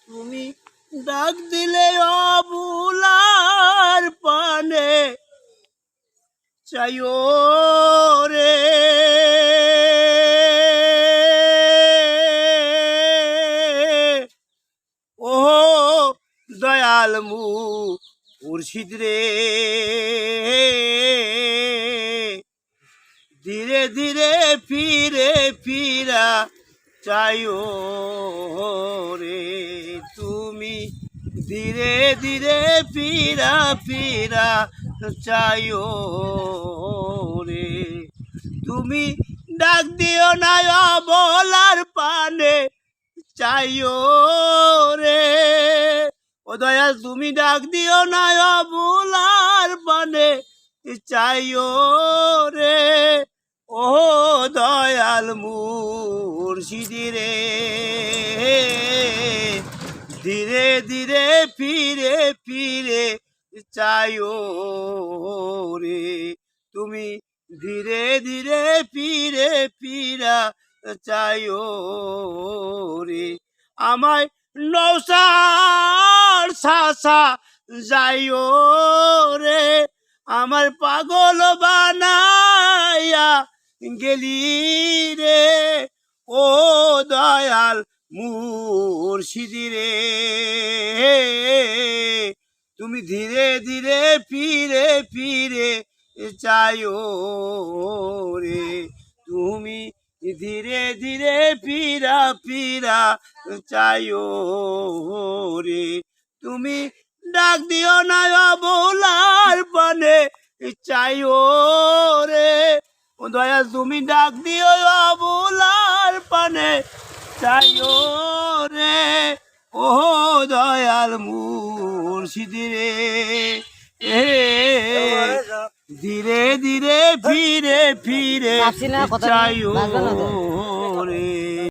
তুমি ডাক দিলে অবুলার পানে চাইও রে ও দয়াল মুর্শিদ রে ধীরে ধীরে ফিরে ফিরা চাইও রে তুমি ধীরে ধীরে ফিরা ফিরা চাইও রে তুমি ডাক দিও না অবলার পানে চাইও রে ও দয়াল তুমি ডাক দিও না অবলার পানে চাইও রে ও দয়াল মুর্শিদ রে ধীরে ধীরে ফিরে ফিরে চাইও রে তুমি ধীরে ধীরে ফিরে ফিরা চাইও রে আমায় নৌসার সাসা যাইও রে আমার পাগল বানাইয়া গেলি রে ও দয়াল মুর্শিদ রে তুমি ধীরে ধীরে ফিরে ফিরে চাইও রে তুমি ধীরে ধীরে ফিরা ফিরা চাইও রে তুমি ডাক দিও না অবলার পানে চাইও রে ও দয়াল তুমি ডাক দিও অবলার পানে চাইও রে ও দয়াল মুর্শিদ রে ধীরে ধীরে ফিরে ফিরে চাইও রে।